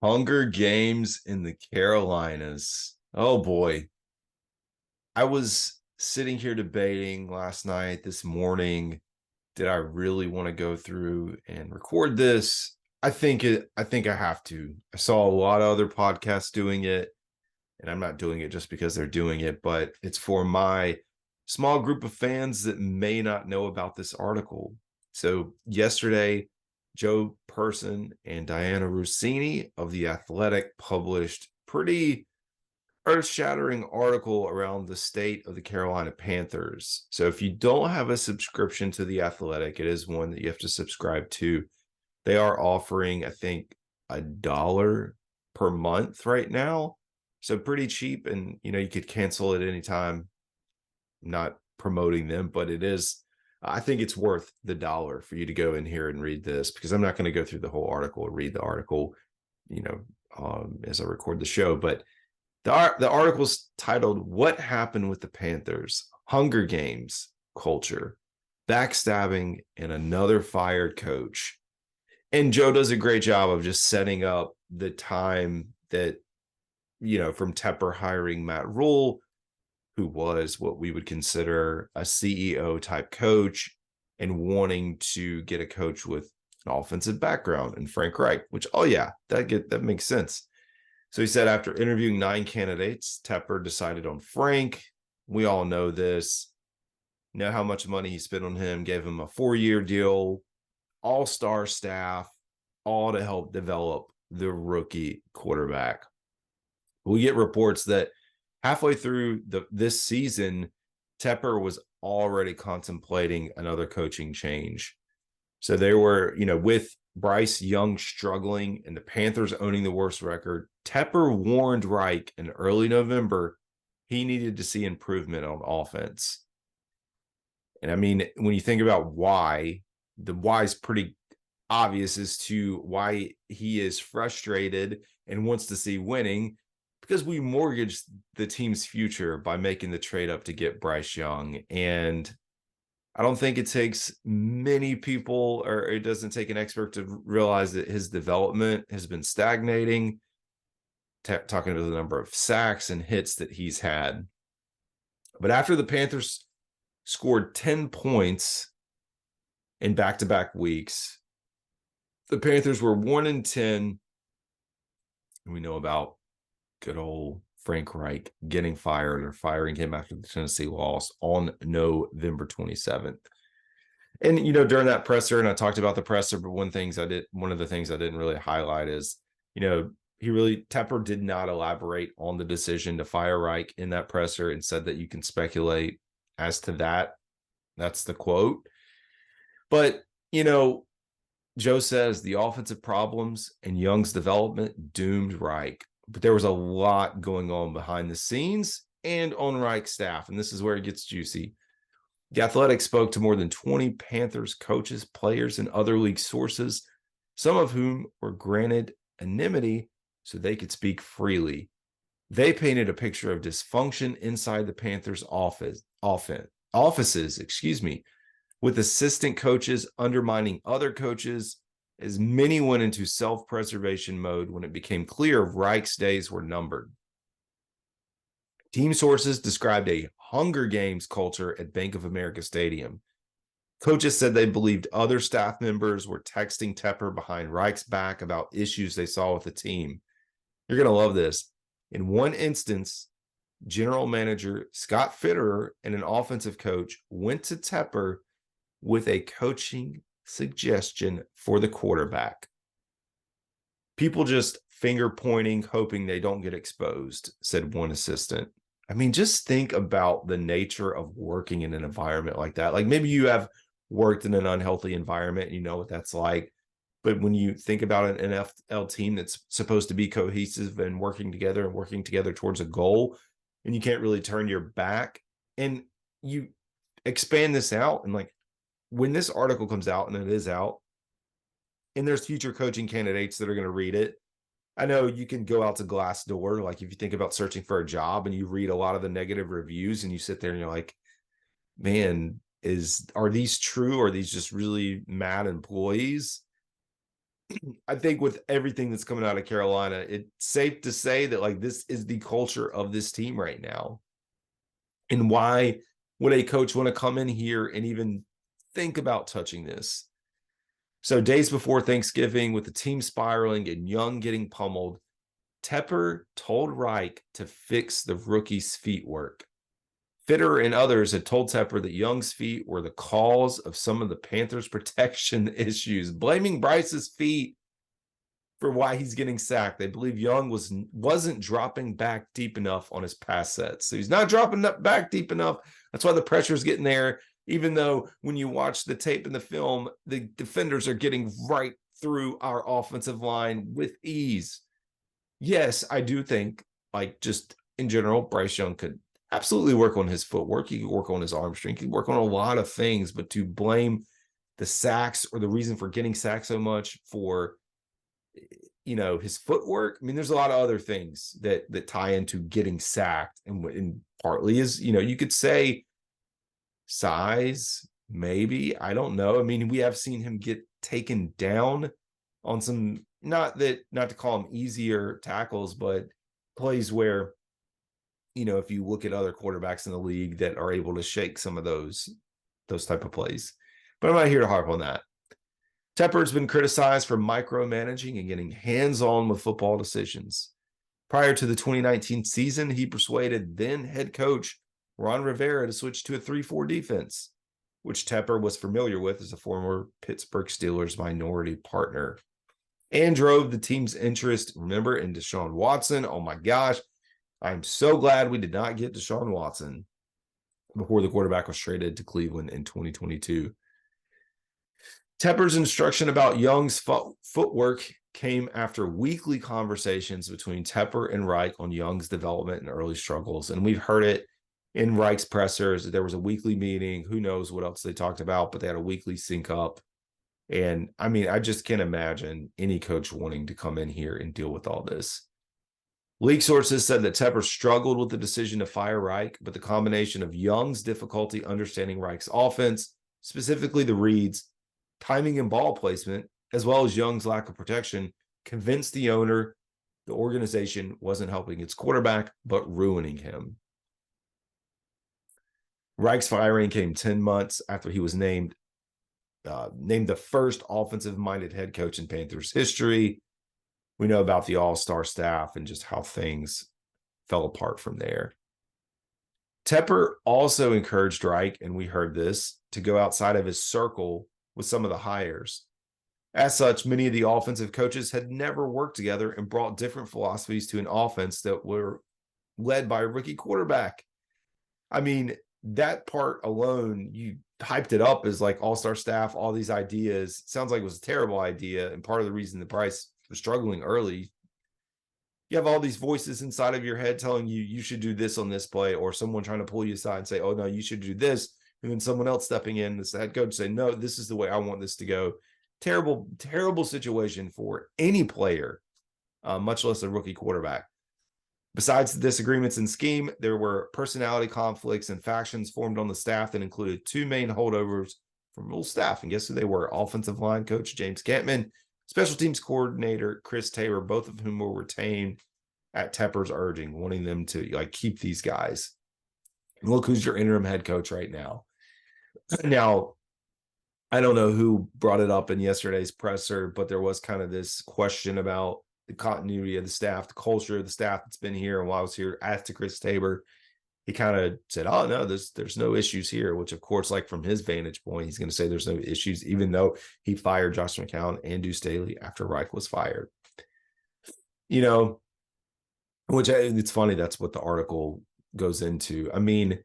Hunger Games in the Carolinas. Oh boy. I was sitting here debating last night, this morning. Did I really want to go through and record this? I think I have to. I saw a lot of other podcasts doing it, and I'm not doing it just because they're doing it, but it's for my small group of fans that may not know about this article. So yesterday, Joe Person and Diana Rossini of The Athletic published pretty earth-shattering article around the state of the Carolina Panthers. So if you don't have a subscription to The Athletic, it is one that you have to subscribe to. They are offering, I think, $1 per month right now. So pretty cheap, and you could cancel at any time. I'm not promoting them, but it is, I think it's worth the dollar for you to go in here and read this, because I'm not going to go through the whole article or read the article, as I record the show. But the article's titled "What Happened with the Panthers: Hunger Games Culture, Backstabbing, and Another Fired Coach." And Joe does a great job of just setting up the time that, from Tepper hiring Matt Rule, who was what we would consider a CEO type coach, and wanting to get a coach with an offensive background in Frank Reich, which, oh yeah, that makes sense. So he said after interviewing 9 candidates, Tepper decided on Frank. We all know this. Know how much money he spent on him, gave him a 4-year deal, all-star staff, all to help develop the rookie quarterback. We get reports that halfway through this season, Tepper was already contemplating another coaching change. So they were, with Bryce Young struggling and the Panthers owning the worst record, Tepper warned Reich in early November he needed to see improvement on offense. And I mean, when you think about why, the why is pretty obvious as to why he is frustrated and wants to see winning, because we mortgaged the team's future by making the trade up to get Bryce Young. And I don't think it takes many people, or it doesn't take an expert, to realize that his development has been stagnating, talking about the number of sacks and hits that he's had. But after the Panthers scored 10 points in back-to-back weeks, the Panthers were 1-10. And we know about good old Frank Reich getting fired, or firing him after the Tennessee loss on November 27th. And, during that presser, and I talked about the presser, but one of the things I didn't really highlight is, Tepper did not elaborate on the decision to fire Reich in that presser, and said that you can speculate as to that. That's the quote. But, Joe says the offensive problems and Young's development doomed Reich. But there was a lot going on behind the scenes and on Reich's staff, and this is where it gets juicy. The Athletic spoke to more than 20 Panthers coaches, players, and other league sources, some of whom were granted anonymity so they could speak freely. They painted a picture of dysfunction inside the Panthers' offices, with assistant coaches undermining other coaches, as many went into self-preservation mode when it became clear Reich's days were numbered. Team sources described a Hunger Games culture at Bank of America Stadium. Coaches said they believed other staff members were texting Tepper behind Reich's back about issues they saw with the team. You're going to love this. In one instance, general manager Scott Fitterer and an offensive coach went to Tepper with a coaching suggestion for the quarterback. People just finger pointing, hoping they don't get exposed, said one assistant. I mean, just think about the nature of working in an environment like that. Like, maybe you have worked in an unhealthy environment, you know what that's like. But when you think about an NFL team that's supposed to be cohesive and working together towards a goal, and you can't really turn your back, and you expand this out, and like, when this article comes out, and it is out, and there's future coaching candidates that are going to read it. I know you can go out to Glassdoor, like if you think about searching for a job and you read a lot of the negative reviews, and you sit there and you're like, man, are these true? Or are these just really mad employees? I think with everything that's coming out of Carolina, it's safe to say that like this is the culture of this team right now. And why would a coach want to come in here and even think about touching this? So days before Thanksgiving, with the team spiraling and Young getting pummeled, Tepper told Reich to fix the rookie's feet work. Fitter and others had told Tepper that Young's feet were the cause of some of the Panthers' protection issues, blaming Bryce's feet for why he's getting sacked. They believe Young wasn't dropping back deep enough on his pass sets. So he's not dropping back deep enough. That's why the pressure's getting there. Even though when you watch the tape and the film, the defenders are getting right through our offensive line with ease. Yes, I do think, like, just in general, Bryce Young could absolutely work on his footwork. He could work on his arm strength. He could work on a lot of things, but to blame the sacks or the reason for getting sacked so much for his footwork. I mean, there's a lot of other things that tie into getting sacked, and partly is you could say size, maybe. I don't know. I mean, we have seen him get taken down on some not to call them easier tackles, but plays where if you look at other quarterbacks in the league that are able to shake some of those type of plays. But I'm not here to harp on that. Tepper's been criticized for micromanaging and getting hands-on with football decisions. Prior to the 2019 season, he persuaded then head coach Ron Rivera to switch to a 3-4 defense, which Tepper was familiar with as a former Pittsburgh Steelers minority partner, and drove the team's interest, remember, in Deshaun Watson. Oh my gosh, I'm so glad we did not get Deshaun Watson before the quarterback was traded to Cleveland in 2022. Tepper's instruction about Young's footwork came after weekly conversations between Tepper and Reich on Young's development and early struggles. And we've heard it in Reich's pressers. There was a weekly meeting. Who knows what else they talked about, but they had a weekly sync up. And I mean, I just can't imagine any coach wanting to come in here and deal with all this. League sources said that Tepper struggled with the decision to fire Reich, but the combination of Young's difficulty understanding Reich's offense, specifically the reads, timing and ball placement, as well as Young's lack of protection, convinced the owner the organization wasn't helping its quarterback, but ruining him. Reich's firing came 10 months after he was named the first offensive-minded head coach in Panthers history. We know about the all-star staff and just how things fell apart from there. Tepper also encouraged Reich, and we heard this, to go outside of his circle with some of the hires. As such, many of the offensive coaches had never worked together and brought different philosophies to an offense that were led by a rookie quarterback. I mean, that part alone, you hyped it up as like all-star staff, all these ideas. Sounds like it was a terrible idea. And part of the reason the Bryce was struggling early, you have all these voices inside of your head telling you, you should do this on this play, or someone trying to pull you aside and say, oh, no, you should do this. And then someone else stepping in, the head coach, say, no, this is the way I want this to go. Terrible, terrible situation for any player, much less a rookie quarterback. Besides the disagreements in scheme, there were personality conflicts and factions formed on the staff that included two main holdovers from old staff. And guess who they were? Offensive line coach James Campman, special teams coordinator Chris Taylor, both of whom were retained at Tepper's urging, wanting them to keep these guys. And look who's your interim head coach right now. Now, I don't know who brought it up in yesterday's presser, but there was kind of this question about the continuity of the staff, the culture of the staff that's been here. And while I was here, asked to Chris Tabor, he kind of said, oh, no, there's no issues here, which, of course, from his vantage point, he's going to say there's no issues, even though he fired Josh McCown and Deuce Staley after Reich was fired. Which it's funny, that's what the article goes into. I mean,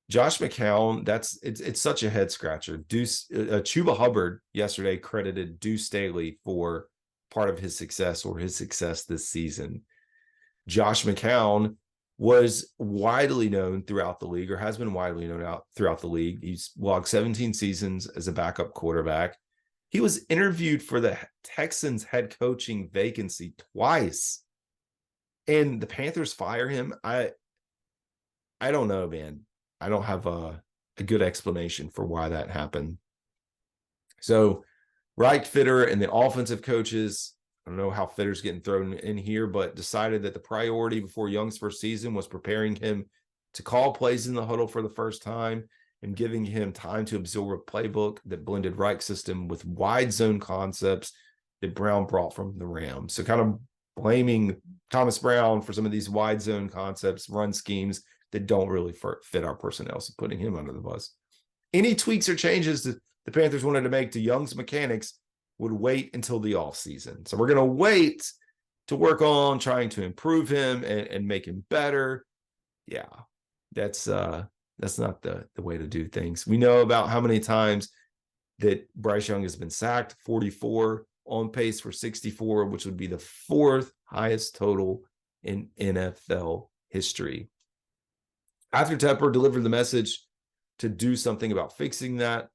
Josh McCown, it's such a head scratcher. Chuba Hubbard yesterday credited Deuce Staley for part of his success this season. Josh McCown was widely known throughout the league, or has been widely known throughout the league. He's logged 17 seasons as a backup quarterback. He was interviewed for the Texans head coaching vacancy twice, and the Panthers fire him. I don't know, man. I don't have a good explanation for why that happened. So Reich, Fitter, and the offensive coaches, I don't know how Fitter's getting thrown in here, but decided that the priority before Young's first season was preparing him to call plays in the huddle for the first time and giving him time to absorb a playbook that blended Reich's system with wide zone concepts that Brown brought from the Rams. So kind of blaming Thomas Brown for some of these wide zone concepts, run schemes that don't really fit our personnel, so putting him under the bus. Any tweaks or changes that the Panthers wanted to make to Young's mechanics would wait until the offseason. So we're going to wait to work on trying to improve him and make him better. Yeah, that's not the way to do things. We know about how many times that Bryce Young has been sacked, 44, on pace for 64, which would be the fourth highest total in NFL history. After Tepper delivered the message to do something about fixing that,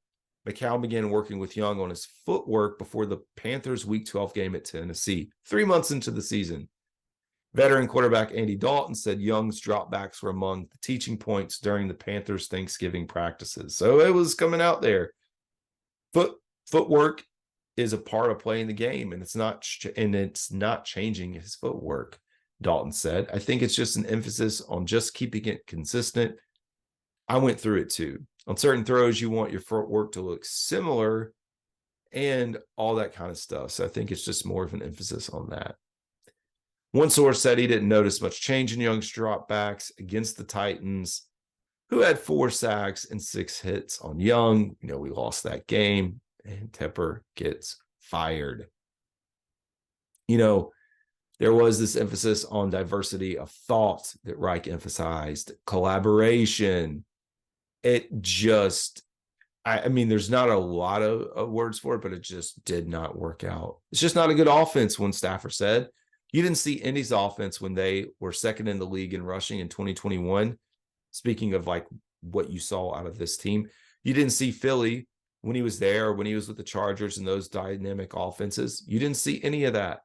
McCown began working with Young on his footwork before the Panthers' Week 12 game at Tennessee, 3 months into the season. Veteran quarterback Andy Dalton said Young's dropbacks were among the teaching points during the Panthers' Thanksgiving practices. So it was coming out there. Footwork is a part of playing the game, and it's not changing his footwork, Dalton said. I think it's just an emphasis on just keeping it consistent. I went through it too. On certain throws, you want your footwork to look similar and all that kind of stuff. So I think it's just more of an emphasis on that. One source said he didn't notice much change in Young's dropbacks against the Titans, who had 4 sacks and 6 hits on Young. We lost that game, and Tepper gets fired. There was this emphasis on diversity of thought that Reich emphasized, collaboration. It just, there's not a lot of words for it, but it just did not work out. It's just not a good offense, one staffer said. You didn't see Indy's offense when they were second in the league in rushing in 2021. Speaking of like what you saw out of this team, you didn't see Philly when he was there, when he was with the Chargers and those dynamic offenses. You didn't see any of that.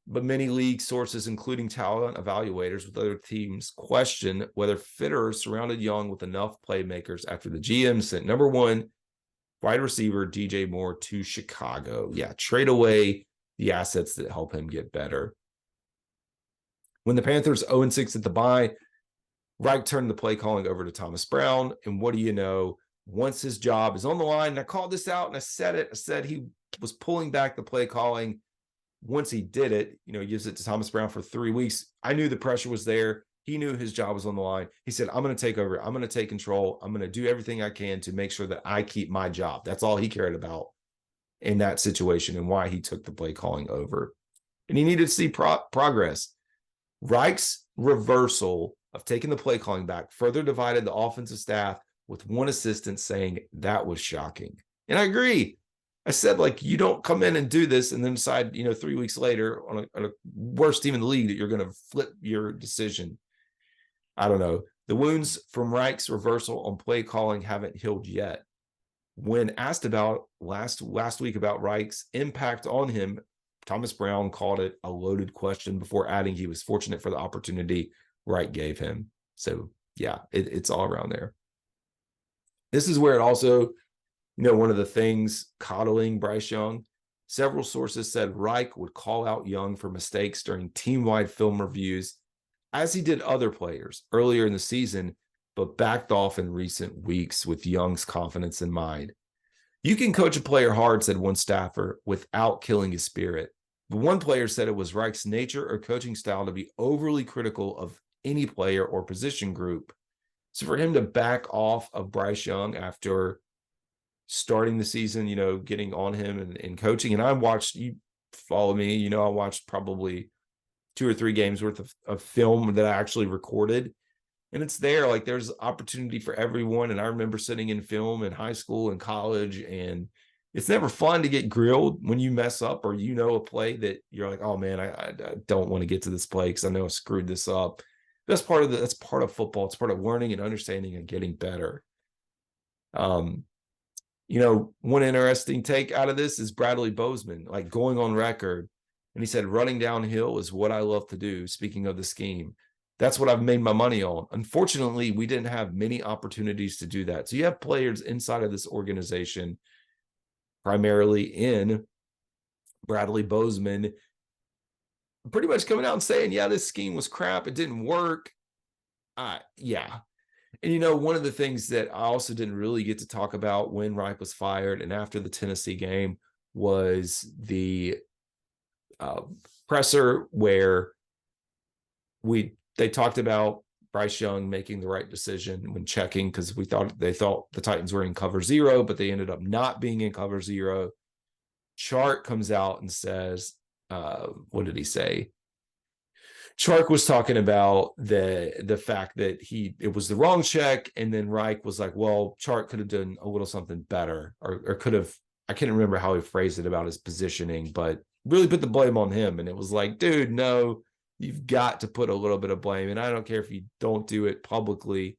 But many league sources, including talent evaluators with other teams, question whether Fitter surrounded Young with enough playmakers after the GM sent number 1 wide receiver DJ Moore to Chicago. Yeah, trade away the assets that help him get better. When the Panthers 0-6 at the bye, Reich turned the play calling over to Thomas Brown. And what do you know? Once his job is on the line, and I called this out and I said it, I said he was pulling back the play calling. Once he did it, he gives it to Thomas Brown for 3 weeks. I knew the pressure was there. He knew his job was on the line. He said, I'm going to take over. I'm going to take control. I'm going to do everything I can to make sure that I keep my job. That's all he cared about in that situation and why he took the play calling over. And he needed to see progress. Reich's reversal of taking the play calling back further divided the offensive staff, with one assistant saying that was shocking. And I agree. I said, you don't come in and do this and then decide, 3 weeks later on a worst team in the league that you're going to flip your decision. I don't know. The wounds from Reich's reversal on play calling haven't healed yet. When asked about last week about Reich's impact on him, Thomas Brown called it a loaded question before adding he was fortunate for the opportunity Reich gave him. So, yeah, it's all around there. This is where it also, one of the things coddling Bryce Young, several sources said Reich would call out Young for mistakes during team-wide film reviews, as he did other players earlier in the season, but backed off in recent weeks with Young's confidence in mind. You can coach a player hard, said one staffer, without killing his spirit. But one player said it was Reich's nature or coaching style to be overly critical of any player or position group. So for him to back off of Bryce Young after starting the season, getting on him and coaching, and I watched, you follow me, I watched probably 2 or 3 games worth of film that I actually recorded. And it's there, there's opportunity for everyone. And I remember sitting in film in high school and college, and it's never fun to get grilled when you mess up or a play that you're like, oh man, I don't want to get to this play because I know I screwed this up. That's part of football. It's part of learning and understanding and getting better. One interesting take out of this is Bradley Bozeman, going on record. And he said, running downhill is what I love to do. Speaking of the scheme, that's what I've made my money on. Unfortunately, we didn't have many opportunities to do that. So you have players inside of this organization primarily in Bradley Bozeman, pretty much coming out and saying, yeah, this scheme was crap. It didn't work. Yeah. And, one of the things that I also didn't really get to talk about when Reich was fired and after the Tennessee game was the presser where they talked about Bryce Young making the right decision when checking, because they thought the Titans were in cover 0, but they ended up not being in cover 0. Chark comes out and says, what did he say? Chark was talking about the fact that it was the wrong check, and then Reich was like, well, Chark could have done a little something better, or could have, I can't remember how he phrased it about his positioning, but really put the blame on him. And it was like, dude, no, you've got to put a little bit of blame. And I don't care if you don't do it publicly,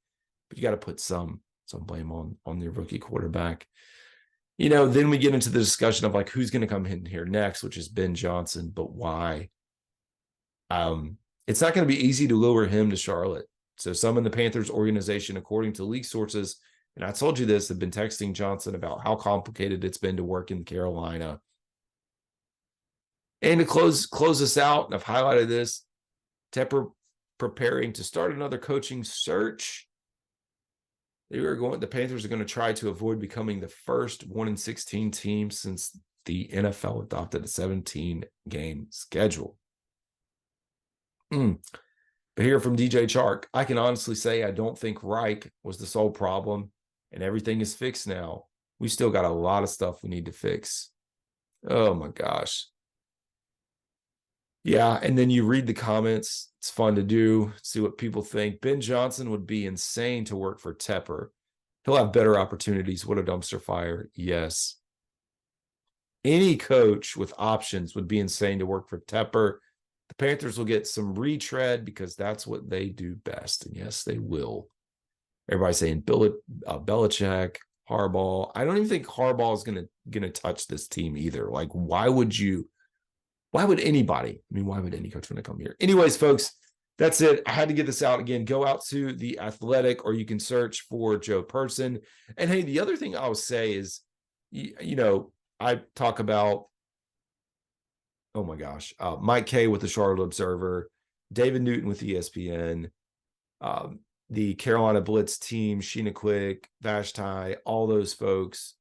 but you got to put some blame on your rookie quarterback. Then we get into the discussion of like who's going to come in here next, which is Ben Johnson, but why? It's not going to be easy to lure him to Charlotte. So some in the Panthers organization, according to leak sources, and I told you this, have been texting Johnson about how complicated it's been to work in Carolina. And to close us out, and I've highlighted this, Tepper preparing to start another coaching search. The Panthers are going to try to avoid becoming the first 1-16 team since the NFL adopted a 17-game schedule. But here from DJ Chark, I can honestly say I don't think Reich was the sole problem, and everything is fixed now. We still got a lot of stuff we need to fix. Oh my gosh. Yeah, and then you read the comments. It's fun to do, see what people think. Ben Johnson would be insane to work for Tepper. He'll have better opportunities. What a dumpster fire. Yes. Any coach with options would be insane to work for Tepper. The Panthers will get some retread because that's what they do best. And yes, they will. Everybody's saying Belichick, Harbaugh. I don't even think Harbaugh is gonna touch this team either. Like, why would anybody? I mean, why would any coach want to come here? Anyways, folks, that's it. I had to get this out again. Go out to The Athletic, or you can search for Joe Person. And hey, the other thing I'll say is, I talk about, oh my gosh, Mike Kay with the Charlotte Observer, David Newton with ESPN, the Carolina Blitz team, Sheena Quick, Vashti, all those folks.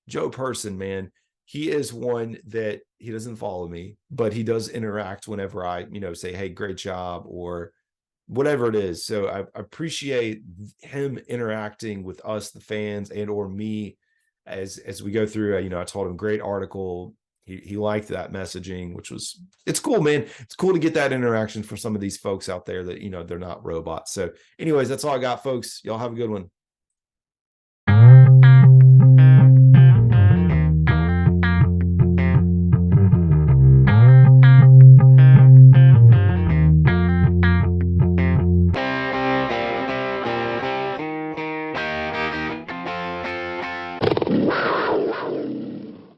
Joe Person, man, he is one that he doesn't follow me, but he does interact whenever I, say, hey, great job, or whatever it is. So I appreciate him interacting with us, the fans, and or me as we go through. I told him, great article. He liked that messaging, it's cool, man. It's cool to get that interaction from some of these folks out there that, they're not robots. So anyways, that's all I got, folks. Y'all have a good one.